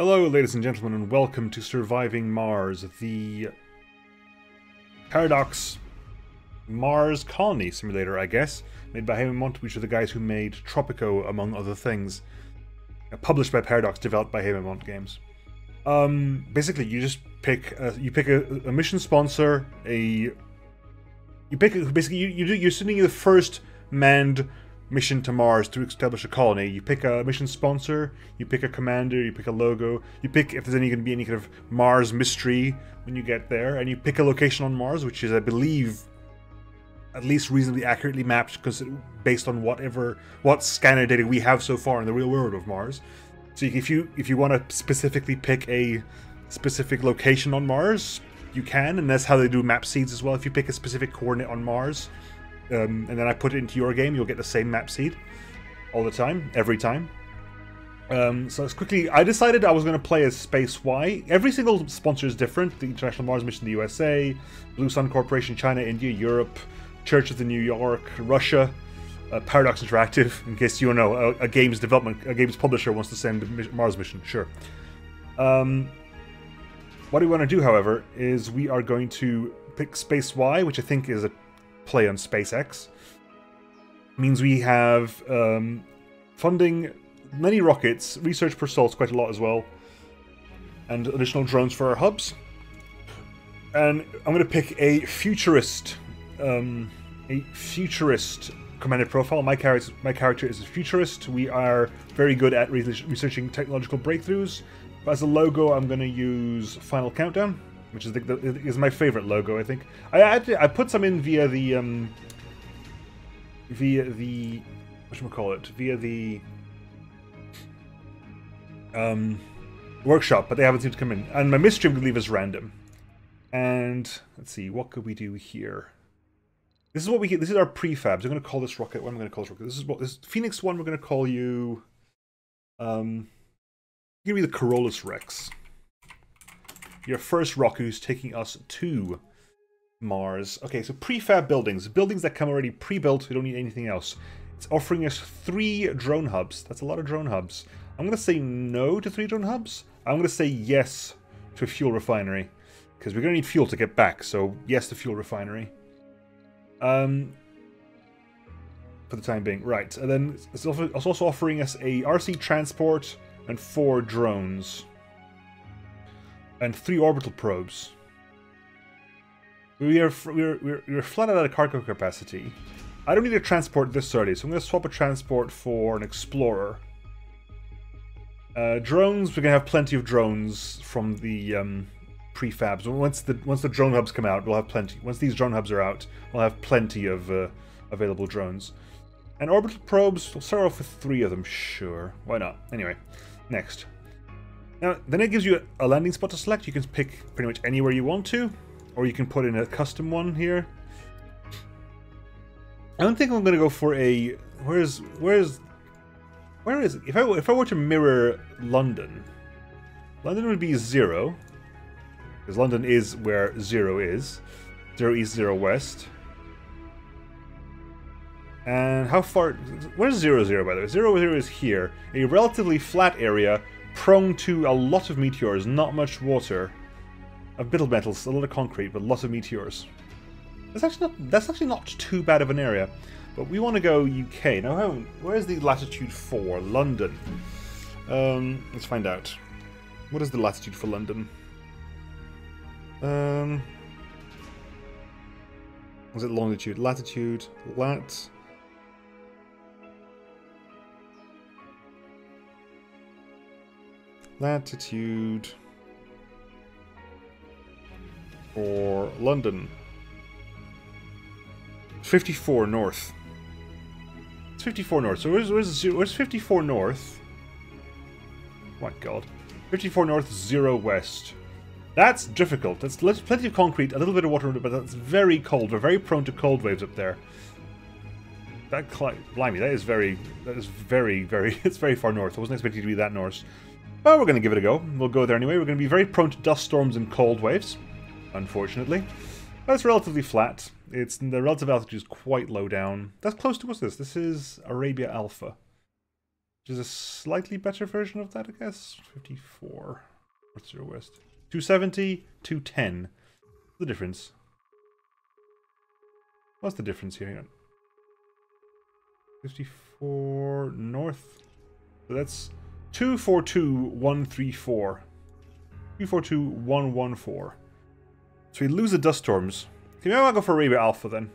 Hello, ladies and gentlemen, and welcome to Surviving Mars, the Paradox Mars Colony Simulator, I guess, made by Naemo, which are the guys who made Tropico, among other things. Published by Paradox, developed by Naemo Games. Basically, you just pick a mission sponsor, you're sending the first manned mission to Mars to establish a colony. You pick a mission sponsor, you pick a commander, you pick a logo, you pick if there's going to be any kind of Mars mystery when you get there, and you pick a location on Mars, which is, I believe, at least reasonably accurately mapped, because based on what scanner data we have so far in the real world of Mars. So if you want to specifically pick a specific location on Mars, you can, and that's how they do map seeds as well. If you pick a specific coordinate on Mars, and then I put it into your game, you'll get the same map seed all the time, every time. So let's quickly, I decided I was going to play as SpaceY. Every single sponsor is different. The International Mars Mission, the USA, Blue Sun Corporation, China, India, Europe, Church of the New York, Russia, Paradox Interactive, in case you don't know, a games publisher wants to send a Mars mission, sure. What we want to do, however, is we are going to pick SpaceY, which I think is a play on SpaceX. Means we have funding, many rockets, research per soul's quite a lot as well, and additional drones for our hubs. And I'm going to pick a futurist commander profile. My character is a futurist. We are very good at researching technological breakthroughs. As a logo, I'm going to use Final Countdown, which is my favorite logo, I think. I put some in via the workshop, but they haven't seemed to come in. And my mystery, I'm going to leave as random. And let's see, what could we do here? This is our prefabs. I'm going to call this rocket. What am I going to call this rocket? This Phoenix 1. We're going to call you. Give me the Corollas Rex. Your first rocket who's taking us to Mars. Okay, so prefab buildings. Buildings that come already pre-built. We don't need anything else. It's offering us 3 drone hubs. That's a lot of drone hubs. I'm going to say no to 3 drone hubs. I'm going to say yes to a fuel refinery, because we're going to need fuel to get back. So yes to fuel refinery. For the time being. Right. And then it's also offering us a RC transport and 4 drones. And 3 orbital probes. We're flat out of cargo capacity. I don't need a transport this early, so I'm going to swap a transport for an explorer. Drones, we're going to have plenty of drones from the prefabs. Once the drone hubs come out, we'll have plenty. Once these drone hubs are out, we'll have plenty of available drones. And orbital probes, we'll start off with 3 of them, sure. Why not? Anyway, next. Now, then it gives you a landing spot to select. You can pick pretty much anywhere you want to, or you can put in a custom one here. I don't think I'm going to go for a... Where is it? If I were to mirror London, London would be 0, because London is where 0 is. 0 east, 0 west. And how far... Where's 0, 0, by the way? 0, 0 is here. A relatively flat area, prone to a lot of meteors, not much water. A bit of metals, a lot of concrete, but lots of meteors. That's actually not too bad of an area. But we want to go UK. Now, where's the latitude for London? Let's find out. What is the latitude for London? Was it longitude? Latitude. Latitude for London. 54 north. It's 54 north. So where's 54 north? Oh my god. 54 north, 0 west. That's difficult. That's plenty of concrete, a little bit of water, but that's very cold. We're very prone to cold waves up there. Blimey, that is very, it's very far north. I wasn't expecting it to be that north. But we're going to give it a go. We'll go there anyway. We're going to be very prone to dust storms and cold waves, unfortunately. But it's relatively flat. The relative altitude is quite low down. That's close to, what's this? This is Arabia Alpha. which is a slightly better version of that, I guess. 54. What's your west? 270, 210. What's the difference? What's the difference here? Hang on. 54 north. So that's 242134. 242114. So we lose the dust storms. Okay, maybe I'll go for Arabia Alpha then.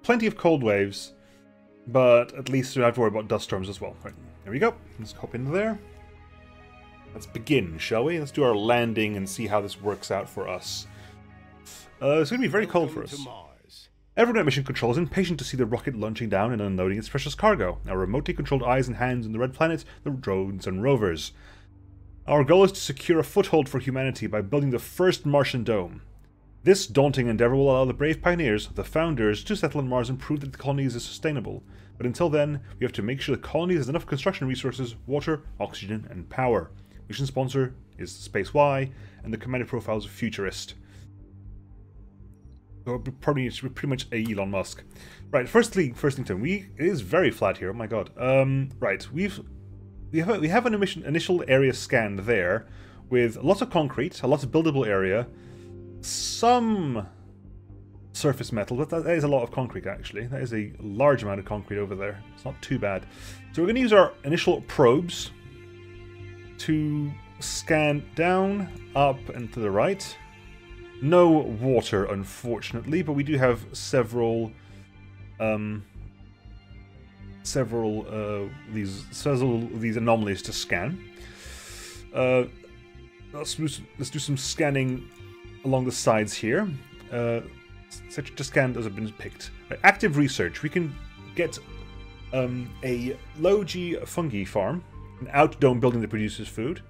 Plenty of cold waves, but at least we don't have to worry about dust storms as well. Right, there we go. Let's hop into there. Let's begin, shall we? Let's do our landing and see how this works out for us. It's going to be very cold for us. Everyone at Mission Control is impatient to see the rocket launching down and unloading its precious cargo. Our remotely controlled eyes and hands on the Red Planet, the drones and rovers. Our goal is to secure a foothold for humanity by building the first Martian dome. This daunting endeavor will allow the brave pioneers, the founders, to settle on Mars and prove that the colonies is sustainable. But until then, we have to make sure the colony has enough construction resources, water, oxygen, and power. Mission sponsor is SpaceY, and the commander profile is a futurist. So probably it's pretty much a Elon Musk. Right, first thing to it is very flat here. Oh my god. Right, we have an initial area scanned there with lots of concrete, a lot of buildable area, some surface metal, but that is a lot of concrete actually. That is a large amount of concrete over there. It's not too bad. So we're going to use our initial probes to scan down, up, and to the right. No water, unfortunately, but we do have several these anomalies to scan. Let's do some scanning along the sides here. Such to scan as have been picked. Right, active research. We can get a low-G fungi farm, an outdome building that produces food.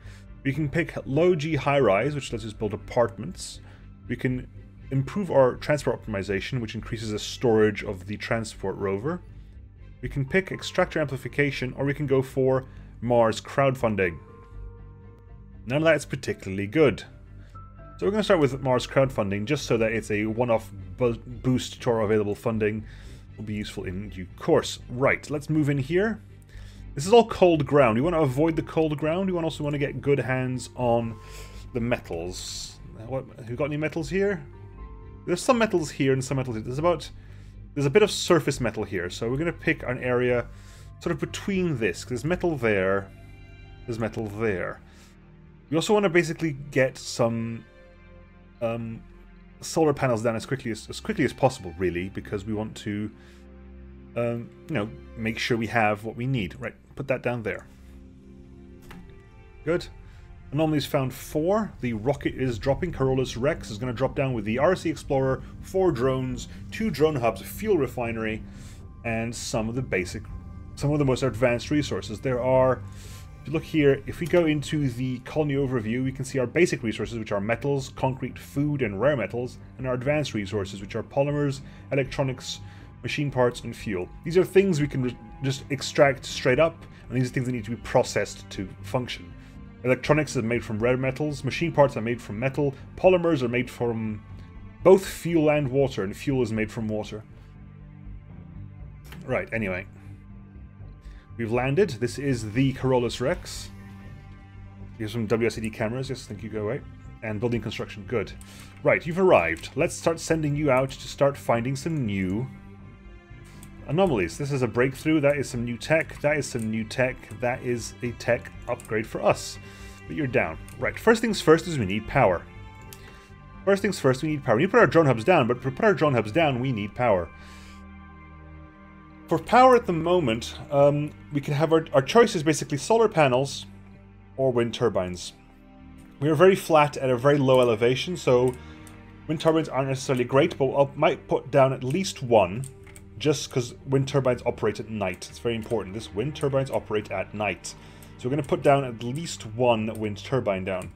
We can pick low-G high-rise, which lets us build apartments. We can improve our transport optimization, which increases the storage of the transport rover. We can pick extractor amplification, or we can go for Mars crowdfunding. None of that is particularly good. So we're going to start with Mars crowdfunding, just so that it's a one-off boost to our available funding. Will be useful in due course. Right, let's move in here. This is all cold ground. We want to avoid the cold ground. We also want to get good hands on the metals. Who got any metals here? There's some metals here and some metals here. There's a bit of surface metal here, so we're going to pick an area sort of between this. There's metal there. There's metal there. We also want to basically get some solar panels down as quickly as possible, really, because we want to, you know, make sure we have what we need. Right, put that down there. Good. Anomalies found 4. The rocket is dropping. Colonize Rex is going to drop down with the RC Explorer, 4 drones, 2 drone hubs, a fuel refinery, and some of the most advanced resources. There are, if you look here, if we go into the colony overview, we can see our basic resources, which are metals, concrete, food, and rare metals, and our advanced resources, which are polymers, electronics, machine parts, and fuel. These are things we can just extract straight up, and these are things that need to be processed to function. Electronics is made from rare metals, machine parts are made from metal, polymers are made from both fuel and water, and fuel is made from water. Right, anyway. We've landed. This is the Colonize Rex. Here's some WSAD cameras. Yes, thank you, go away. And building construction, good. Right, you've arrived. Let's start sending you out to start finding some new anomalies. This is a breakthrough. That is some new tech. That is some new tech. That is a tech upgrade for us. But you're down. Right, first things first is we need power. First things first, we need power. We need to put our drone hubs down, but to put our drone hubs down, we need power. For power at the moment, we can have our choice is basically solar panels or wind turbines. We are very flat at a very low elevation, so wind turbines aren't necessarily great, but I might put down at least one, just because wind turbines operate at night. It's very important. This wind turbines operate at night. So we're going to put down at least one wind turbine down.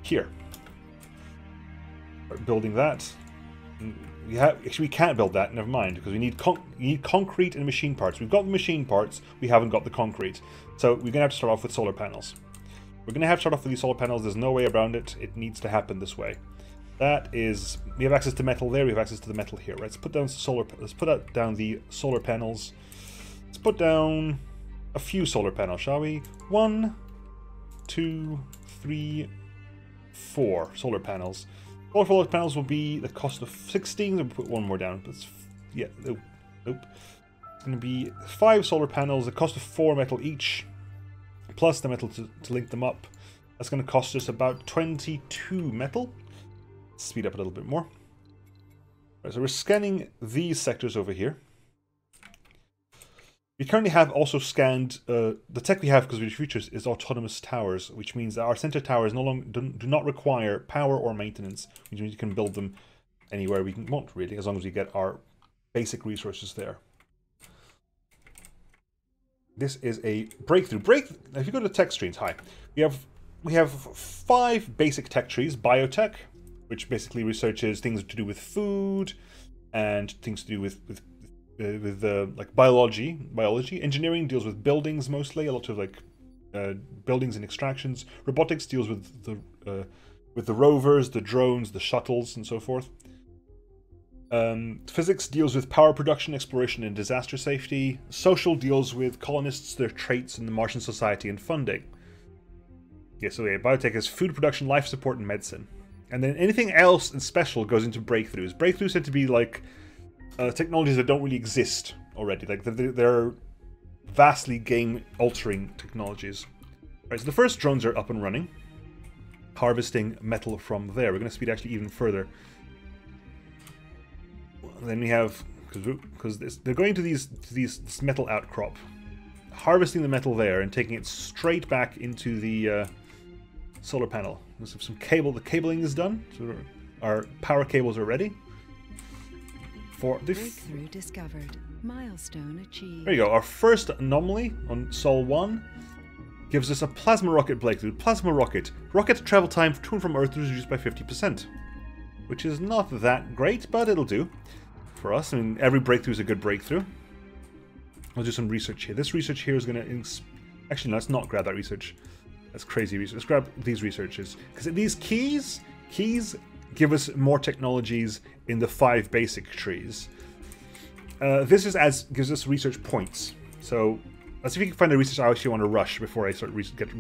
Here. Start building that. Actually, we can't build that, never mind, because we need concrete and machine parts. We've got the machine parts, we haven't got the concrete. So we're going to have to start off with solar panels. We're going to have to start off with these solar panels, there's no way around it, it needs to happen this way. That is, we have access to metal there, we have access to the metal here. Right, let's put down the solar panels. Let's put down a few solar panels, shall we? 1, 2, 3, 4 solar panels. 4 solar panels will be the cost of 16. We'll put one more down. That's, yeah, nope. It's going to be 5 solar panels, the cost of 4 metal each, plus the metal to link them up. That's going to cost us about 22 metal. Speed up a little bit more. Right, so we're scanning these sectors over here. We currently have also scanned, the tech we have because of features is autonomous towers, which means that our center towers no longer do not require power or maintenance, which means we can build them anywhere we want, really, as long as we get our basic resources there. This is a breakthrough. If you go to tech streams, hi, we have 5 basic tech trees. Biotech, which basically researches things to do with food and things to do with like biology. Engineering deals with buildings mostly, a lot of like buildings and extractions. Robotics deals with the rovers, the drones, the shuttles, and so forth. Physics deals with power production, exploration, and disaster safety. Social deals with colonists, their traits, and the Martian society and funding. Yeah, so yeah, biotech is food production, life support, and medicine. And then anything else and special goes into breakthroughs. Breakthroughs tend to be like technologies that don't really exist already. Like they're vastly game-altering technologies. Right, so the first drones are up and running, harvesting metal from there. We're going to speed actually even further. Then we have, because they're going to this metal outcrop, harvesting the metal there and taking it straight back into the solar panel. There's some cable. The cabling is done, so our power cables are ready. Breakthrough discovered. Milestone achieved. There you go. Our first anomaly on Sol 1 gives us a plasma rocket breakthrough. Plasma rocket. Rocket travel time to and from Earth is reduced by 50%, which is not that great, but it'll do for us. I mean, every breakthrough is a good breakthrough. I'll do some research here. This research here is going to... Actually, no, let's not grab that research. That's crazy research. Let's grab these researches. Because these keys give us more technologies in the 5 basic trees. This gives us research points. So let's see if we can find a research I actually want to rush before I start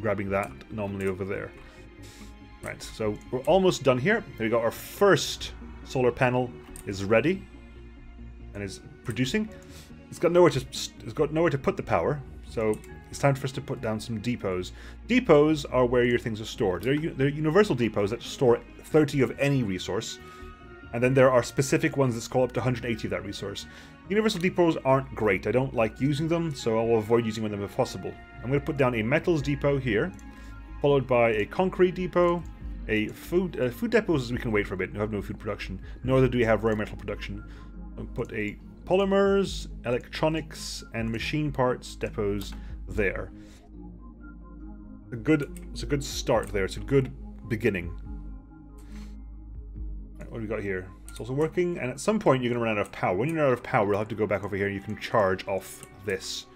grabbing that anomaly over there. Right, so we're almost done here. There we go. Our first solar panel is ready and is producing. It's got nowhere to put the power, so it's time for us to put down some depots. Depots are where your things are stored. They're universal depots that store 30 of any resource, and then there are specific ones that score up to 180 of that resource. Universal depots aren't great. I don't like using them, so I'll avoid using them if possible. I'm going to put down a metals depot here, followed by a concrete depot, a food depots. We can wait for a bit. We have no food production, nor do we have rare metal production. I'll put a polymers, electronics, and machine parts depots there. It's a good start there. It's a good beginning. Right, what do we got here? It's also working, and at some point you're going to run out of power. When you run out of power, we'll have to go back over here and you can charge off this.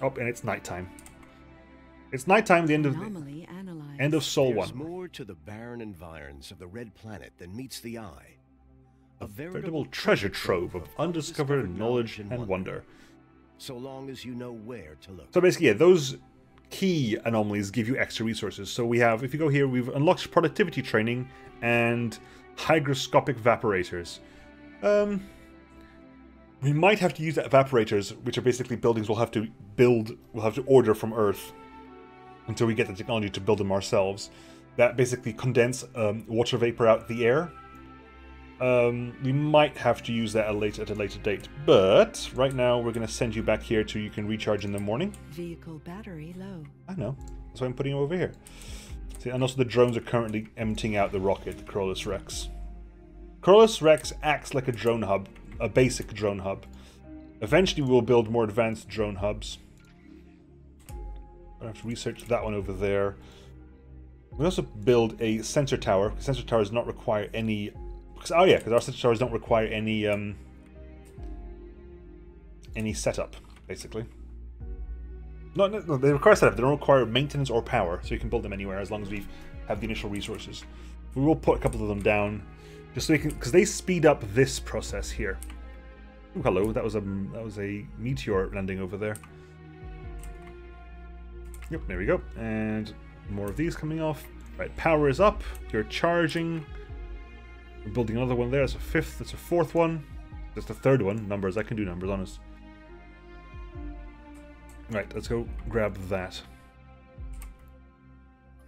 Oh, and it's nighttime. It's nighttime, the end of Sol 1. There's more to the barren environs of the red planet than meets the eye. A veritable treasure trove of undiscovered knowledge and wonder. So long as you know where to look. So basically, yeah, those key anomalies give you extra resources. So we have, if you go here, we've unlocked productivity training and hygroscopic evaporators. We might have to use evaporators, which are basically buildings we'll have to order from Earth until we get the technology to build them ourselves. That basically condense water vapor out the air. We might have to use that at a later date, but right now we're going to send you back here so you can recharge in the morning. Vehicle battery low. I know. That's why I'm putting them over here. See, and also the drones are currently emptying out the rocket, the Corollas Rex. Corollas Rex acts like a drone hub, a basic drone hub. Eventually we'll build more advanced drone hubs. I have to research that one over there. We also build a sensor tower. Sensor towers do not require any... because our sensor towers don't require any setup, basically. No, they require setup. They don't require maintenance or power, so you can build them anywhere as long as we have the initial resources. We will put a couple of them down, just so we can, because they speed up this process here. Ooh, hello, that was a meteor landing over there. Yep, there we go. And more of these coming off. Right, power is up. You're charging. We're building another one there. That's a fifth. That's a fourth one. That's the third one. Numbers. I can do numbers, honest. Right, let's go grab that.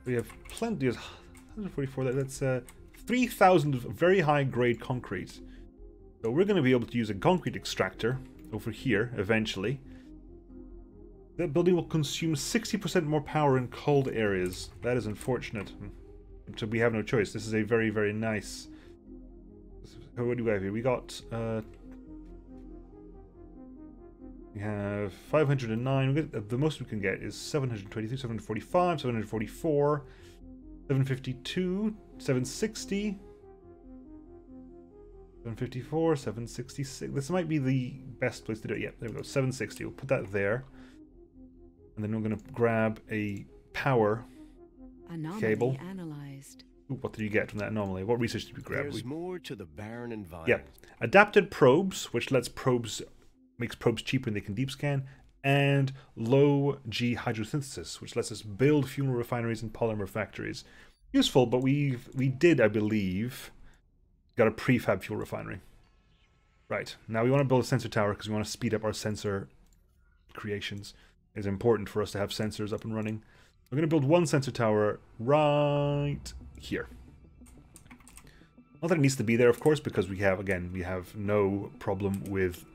We have plenty of 144. That's 3,000 of very high grade concrete. So we're going to be able to use a concrete extractor over here eventually. That building will consume 60% more power in cold areas. That is unfortunate. So we have no choice. This is a very, very nice. What do we have here? We got. We have 509. The most we can get is 723, 745, 744, 752, 760, 754, 766. This might be the best place to do it. Yeah, there we go. 760. We'll put that there. And then we're going to grab a power cable. Analyzed. Ooh, what did you get from that anomaly? What research did we grab? There's more to the barren environment. Yeah. Adapted probes, which lets probes makes probes cheaper and they can deep scan, and low G hydrosynthesis, which lets us build fuel refineries and polymer factories. Useful, but we did, I believe, got a prefab fuel refinery. Right, now we want to build a sensor tower because we want to speed up our sensor creations. It's important for us to have sensors up and running. We're going to build one sensor tower right here. Not that it needs to be there, of course, because we have, again, we have no problem with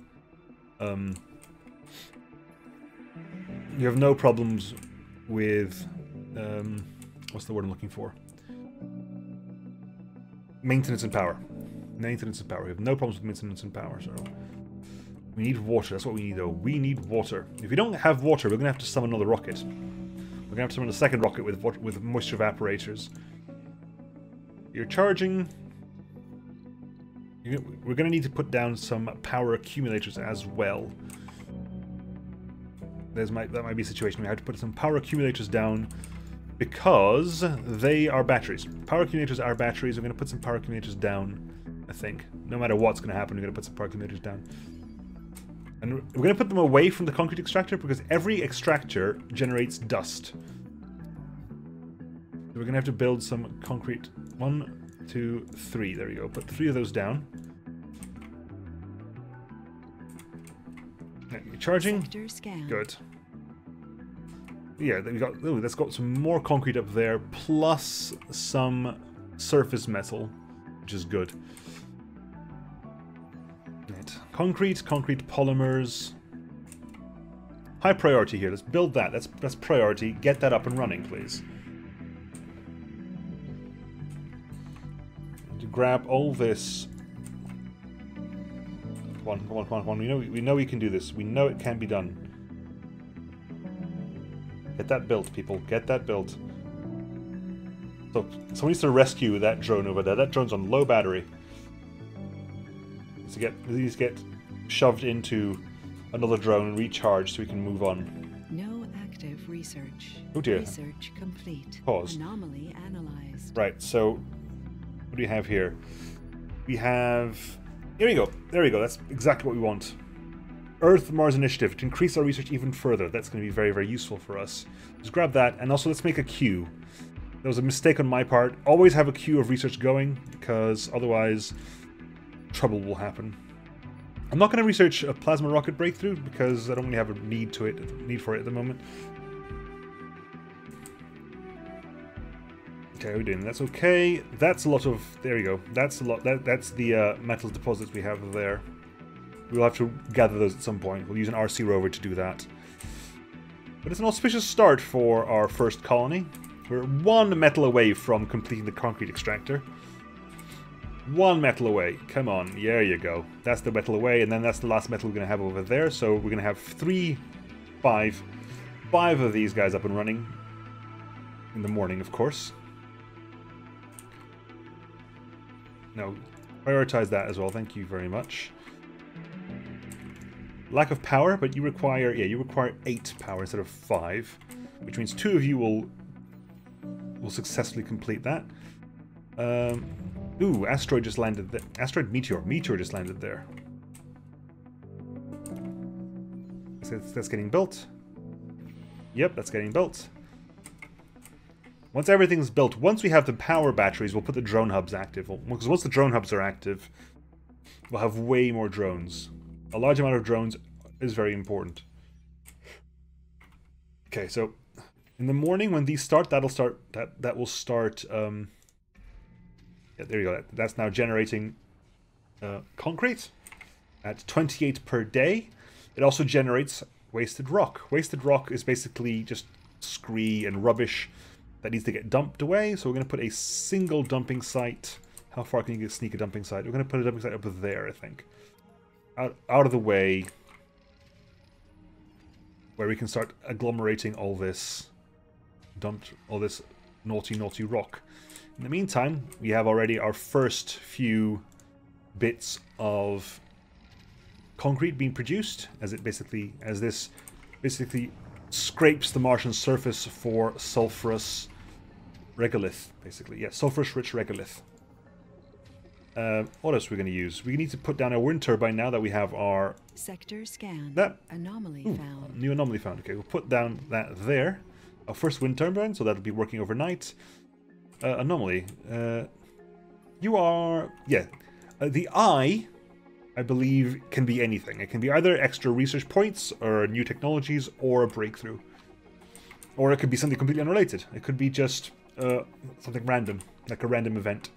you have no problems with what's the word I'm looking for? Maintenance and power. Maintenance and power. We have no problems with maintenance and power, so we need water. That's what we need, though. We need water. If we don't have water, we're gonna have to summon another rocket. We're gonna have to summon a second rocket with moisture evaporators. You're charging. We're going to need to put down some power accumulators as well. That might be a situation. We have to put some power accumulators down because they are batteries. Power accumulators are batteries. We're going to put some power accumulators down, I think. No matter what's going to happen, we're going to put some power accumulators down. And we're going to put them away from the concrete extractor because every extractor generates dust. So we're going to have to build some concrete. 1, 2, 3. There we go. Put 3 of those down. You're charging. Good. Yeah, we got. Oh, that's got some more concrete up there, plus some surface metal, which is good. Right. Concrete polymers. High priority here. Let's build that. That's priority. Get that up and running, please. Grab all this. Come on. We know we can do this. We know it can be done. Get that built, people. Get that built. So someone needs to rescue that drone over there. That drone's on low battery. Needs to get shoved into another drone and recharged so we can move on. No active research. Oh dear. Research complete. Pause. Anomaly analyzed. Right, so what do we have here? We have... Here we go. There we go. That's exactly what we want. Earth-Mars Initiative. To increase our research even further. That's going to be very, very useful for us. Just grab that. And also, let's make a queue. There was a mistake on my part. Always have a queue of research going, because otherwise trouble will happen. I'm not going to research a plasma rocket breakthrough, because I don't really have a need for it at the moment. Okay, how are we doing? That's okay. That's a lot of... There we go. That's a lot. That's the metal deposits we have there. We'll have to gather those at some point. We'll use an RC rover to do that. But it's an auspicious start for our first colony. We're 1 metal away from completing the concrete extractor. 1 metal away. Come on. There you go. That's the metal away, and then that's the last metal we're going to have over there. So we're going to have 5 of these guys up and running. In the morning, of course. No, prioritize that as well. Thank you very much. Lack of power, but you require 8 power instead of 5, which means 2 of you will successfully complete that. Ooh, asteroid just landed there. Meteor just landed there. That's getting built. Yep, that's getting built. Once everything's built, once we have the power batteries, we'll put the drone hubs active. Because once the drone hubs are active, we'll have way more drones. A large amount of drones is very important. Okay, so in the morning when these start, that will start. Yeah, there you go. That's now generating concrete at 28 per day. It also generates wasted rock. Wasted rock is basically just scree and rubbish that needs to get dumped away. So we're going to put a single dumping site. How far can you sneak a dumping site? We're going to put a dumping site over there, I think. Out of the way, where we can start agglomerating all this naughty rock. In the meantime, we have already our first few bits of concrete being produced, as this basically scrapes the Martian surface for sulfurous regolith, basically. Yeah, sulfurous-rich regolith. What else are we going to use? We need to put down a wind turbine now that we have our... Sector scan. Anomaly found. New anomaly found. Okay, we'll put down that there. Our first wind turbine, so that'll be working overnight. Anomaly. You are... Yeah. The eye, I believe, can be anything. It can be either extra research points, or new technologies, or a breakthrough. Or it could be something completely unrelated. It could be just something random, like a random event.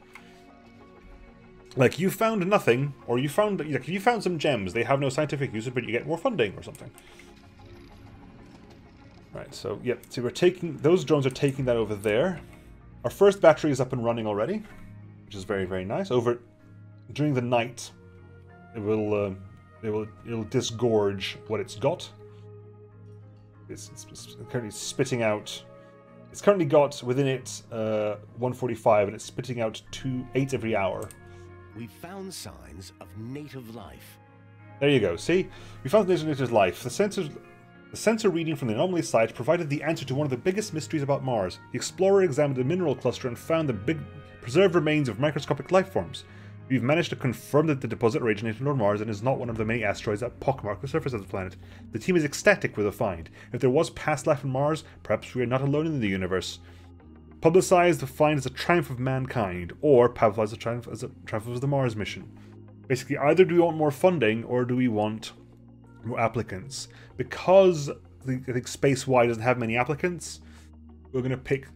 Like, you found nothing, or you found, like, you found some gems. They have no scientific use, but you get more funding or something. Right, so, yep. So we're taking, those drones are taking that over there. Our first battery is up and running already, which is very, very nice. During the night, it'll disgorge what it's got. It's currently spitting out. It's currently got within it 145, and it's spitting out 8 every hour. We found signs of native life. There you go. See, we found native life. The sensor reading from the anomaly site provided the answer to one of the biggest mysteries about Mars. The explorer examined the mineral cluster and found the big preserved remains of microscopic life forms. We've managed to confirm that the deposit originated on Mars and is not one of the many asteroids that pockmark the surface of the planet. The team is ecstatic with the find. If there was past life on Mars, perhaps we are not alone in the universe. Publicize the find as a triumph of mankind, or publicize the triumph as a triumph of the Mars mission. Basically, either do we want more funding, or do we want more applicants? Because I think SpaceY doesn't have many applicants, we're going to pick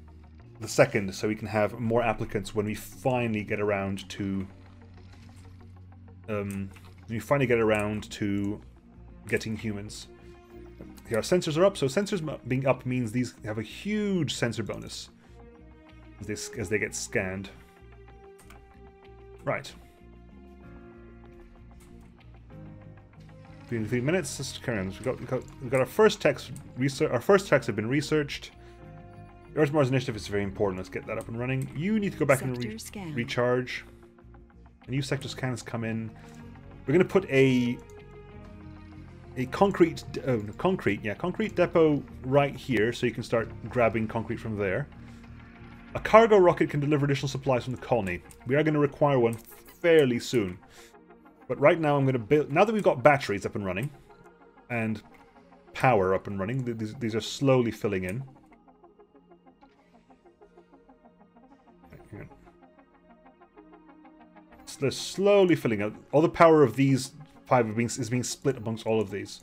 the second, so we can have more applicants when we finally get around to... getting humans. Okay, our sensors are up, so sensors being up means these have a huge sensor bonus as they get scanned. Right. 3 minutes. Let's carry on. We've got our first techs research. Our first techs have been researched. The Earth Mars Initiative is very important. Let's get that up and running. You need to go back and recharge. A new sector scan has come in. We're going to put a concrete depot right here, so you can start grabbing concrete from there. A cargo rocket can deliver additional supplies from the colony. We are going to require one fairly soon. But right now I'm going to build... Now that we've got batteries up and running, and power up and running, these are slowly filling in. So they're slowly filling out. All the power of these 5 is being split amongst all of these.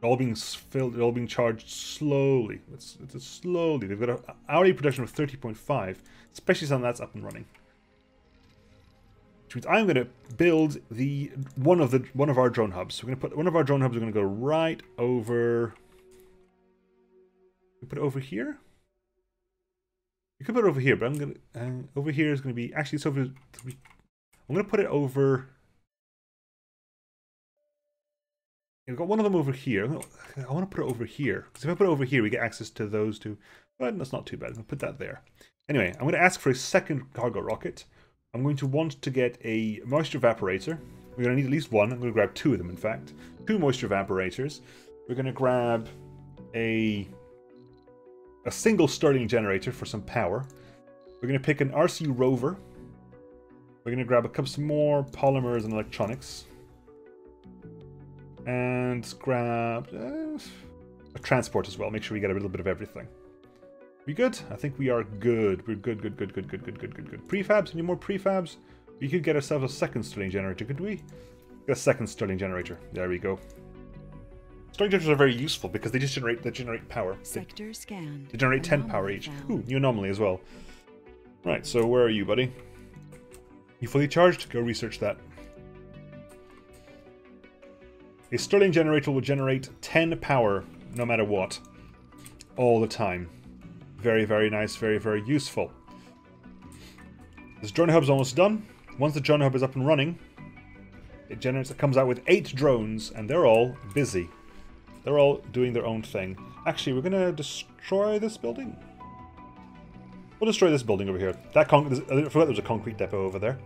All being filled, all being charged slowly. It's slowly. They've got an hourly production of 30.5, especially since that's up and running. Which means I'm going to build one of our drone hubs. We're going to put one of our drone hubs. We're going to go right over. We put it over here. You could put it over here, but I'm going to over here is going to be actually it's over. I'm going to put it over. We've got one of them over here. I want to put it over here. Because if I put it over here, we get access to those two. But that's not too bad. I'm going to put that there. Anyway, I'm going to ask for a second cargo rocket. I'm going to want to get a moisture evaporator. We're going to need at least one. I'm going to grab 2 of them, in fact. 2 moisture evaporators. We're going to grab a single Stirling generator for some power. We're going to pick an RC rover. We're going to grab some more polymers and electronics. And grab transport as well. Make sure we get a little bit of everything. We good? I think we are good. We're good, good, good, good, good, good, good, good, good. Prefabs? Any more prefabs? We could get ourselves a second Stirling generator, could we? Get a second Stirling generator. There we go. Stirling generators are very useful because they just generate power. Sector scanned. They generate 10 power Anomaly each. found. Ooh, new anomaly as well. Right, so where are you, buddy? You fully charged? Go research that. A Stirling generator will generate 10 power no matter what. All the time. Very, very nice, very, very useful. This drone hub's almost done. Once the drone hub is up and running, it comes out with 8 drones, and they're all busy. They're all doing their own thing. Actually, we're gonna destroy this building. We'll destroy this building over here. I forgot there was a concrete depot over there.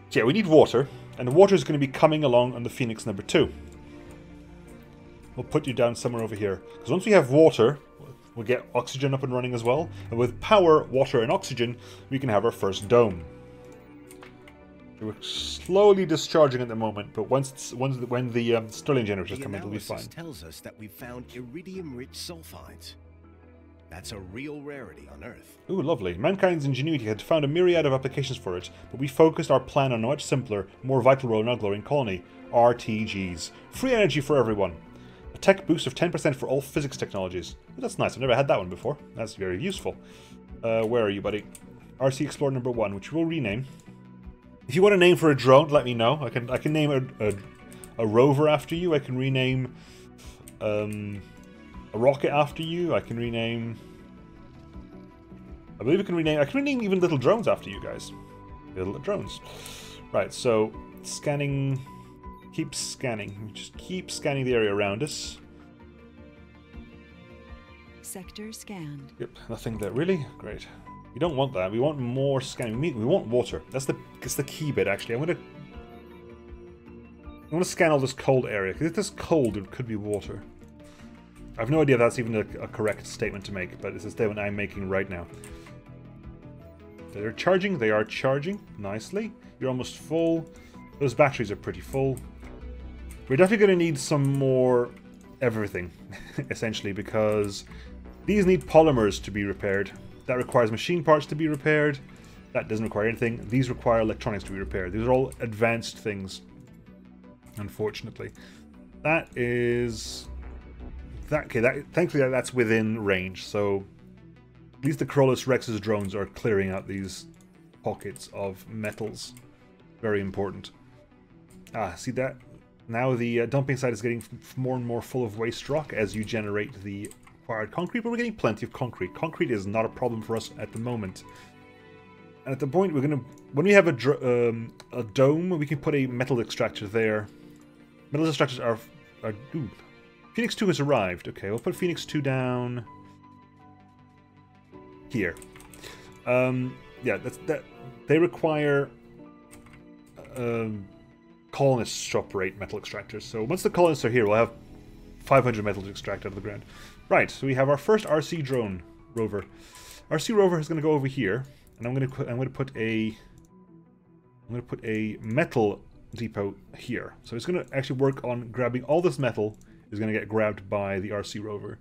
So yeah, we need water, and the water is going to be coming along on the Phoenix number 2. We'll put you down somewhere over here. Because once we have water, we'll get oxygen up and running as well. And with power, water, and oxygen, we can have our first dome. We're slowly discharging at the moment, but when the Stirling generators come in, it'll be fine. The analysis tells us that we found iridium-rich sulfides. That's a real rarity on Earth. Ooh, lovely. Mankind's ingenuity had found a myriad of applications for it, but we focused our plan on a much simpler, more vital role in our glowing colony. RTGs. Free energy for everyone. A tech boost of 10% for all physics technologies. Ooh, that's nice. I've never had that one before. That's very useful. Where are you, buddy? RC Explorer number 1, which we'll rename. If you want a name for a drone, let me know. I can name a rover after you. I can rename a rocket after you. I can rename... I can rename even little drones after you guys. Little drones. Right, so scanning... Keep scanning. Just keep scanning the area around us. Sector scanned. Yep, nothing there. Really? Great. We don't want that. We want more scanning. We want water. That's the key bit, actually. I want to scan all this cold area. Because if it's cold, it could be water. I have no idea if that's even a correct statement to make, but it's a statement I'm making right now. They're charging. They are charging nicely. You're almost full. Those batteries are pretty full. We're definitely going to need some more everything, essentially, because these need polymers to be repaired. That requires machine parts to be repaired. That doesn't require anything. These require electronics to be repaired. These are all advanced things, unfortunately. That is... thankfully, that's within range, so at least the Corollas Rex's drones are clearing out these pockets of metals. Very important. Ah, see that? Now the dumping site is getting more and more full of waste rock as you generate the required concrete, but we're getting plenty of concrete. Concrete is not a problem for us at the moment. And at the point when we have a dome, we can put a metal extractor there. Metal extractors are ooh. Phoenix 2 has arrived. Okay, we'll put Phoenix 2 down here. Yeah, that they require colonists to operate metal extractors. So once the colonists are here, we'll have 500 metal to extract out of the ground. Right, so we have our first RC drone rover. RC rover is going to go over here, and I'm going to put a metal depot here. So it's going to actually work on grabbing all this metal. Is going to get grabbed by the RC rover.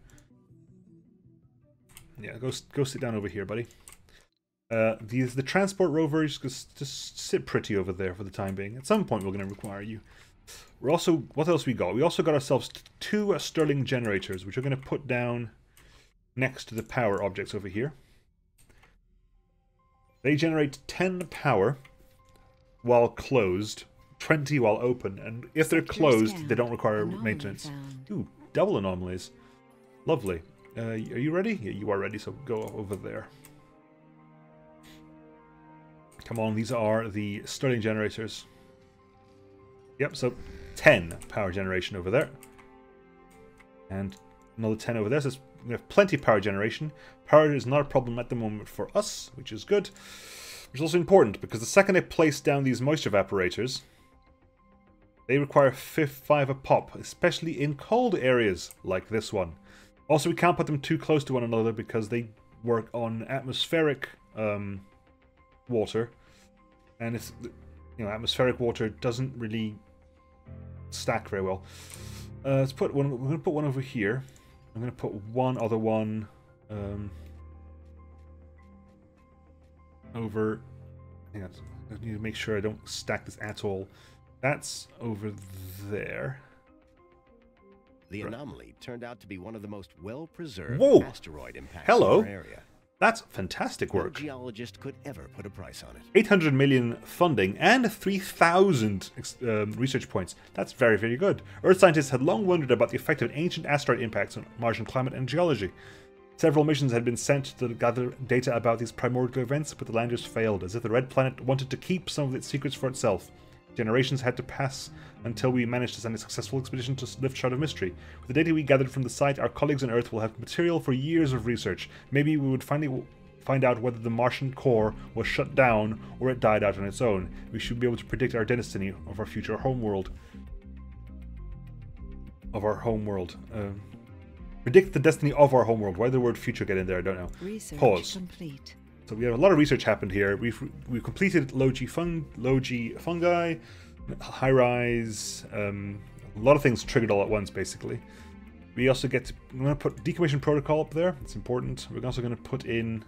Yeah, go sit down over here, buddy. The transport rover is just sit pretty over there for the time being. At some point, we're going to require you. We're also, what else we got? We also got ourselves 2 Stirling generators, which we're going to put down next to the power objects over here. They generate 10 power while closed, 20 while open, and if they're closed, they don't require maintenance. Ooh, double anomalies. Lovely. Are you ready? Yeah, you are ready, so go over there. Come on, these are the Stirling generators. Yep, so 10 power generation over there. And another 10 over there, so we have plenty of power generation. Power is not a problem at the moment for us, which is good. Which is also important, because the second I place down these moisture evaporators, they require 5 a pop, especially in cold areas like this one. Also, we can't put them too close to one another because they work on atmospheric water, and it's, you know, atmospheric water doesn't really stack very well. Let's put one. We're going to put one over here. I'm going to put one other one over. Hang on, I need to make sure I don't stack this at all. That's over there. The anomaly turned out to be one of the most well-preserved Whoa! asteroid impacts Hello. in our area. That's fantastic work. No geologist could ever put a price on it. 800 million funding and 3,000 research points. That's very, very good. Earth scientists had long wondered about the effect of ancient asteroid impacts on Martian climate and geology. Several missions had been sent to gather data about these primordial events, but the landers failed, as if the Red Planet wanted to keep some of its secrets for itself. Generations had to pass until we managed to send a successful expedition to lift Shroud of Mystery. With the data we gathered from the site, our colleagues on Earth will have material for years of research. Maybe we would finally find out whether the Martian core was shut down or it died out on its own. We should be able to predict our destiny of our future homeworld. Predict the destiny of our homeworld. Why did the word future get in there? I don't know. Research Pause. complete. So we have a lot of research happened here. We've completed low-G fungi, high-rise, a lot of things triggered all at once, basically. We also get to, I'm going to put decommission protocol up there. It's important. We're also going to put in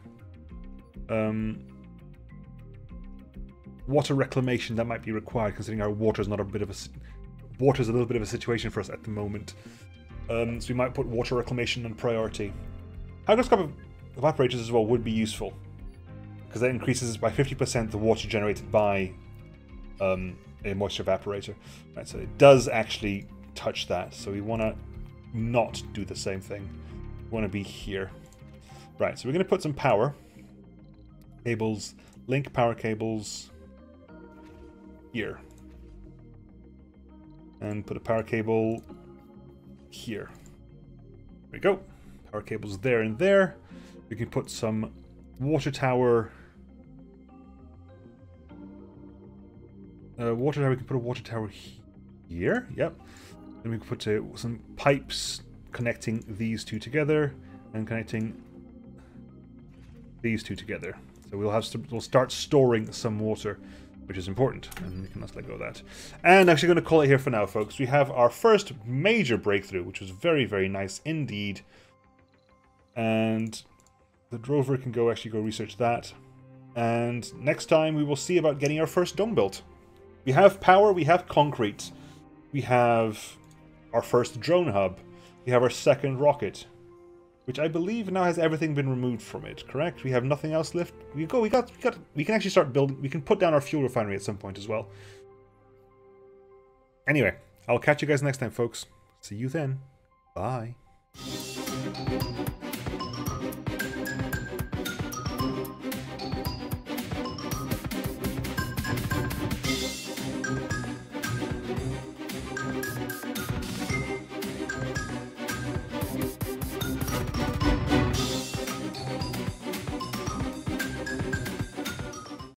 water reclamation. That might be required, considering our water's not a bit of a water's a little bit of a situation for us at the moment. So we might put water reclamation on priority. Hygroscopic evaporators as well would be useful, because that increases by 50% the water generated by a moisture evaporator. Right, so it does actually touch that, so we want to not do the same thing. We want to be here. Right, so we're going to put some power cables, link power cables here. And put a power cable here. There we go. Power cables there and there. We can put some water tower. We can put a water tower here. Yep. Then we can put some pipes connecting these two together and connecting these two together. So we'll start storing some water, which is important, and we can just let go of that. And actually going to call it here for now, folks. We have our first major breakthrough, which was very, very nice indeed. And the rover can actually go research that. And next time we will see about getting our first dome built. We have power, we have concrete, we have our first drone hub, we have our second rocket, which I believe now has everything been removed from it, correct? We have nothing else left. We can actually start building, we can put down our fuel refinery at some point as well. Anyway, I'll catch you guys next time, folks. See you then. Bye.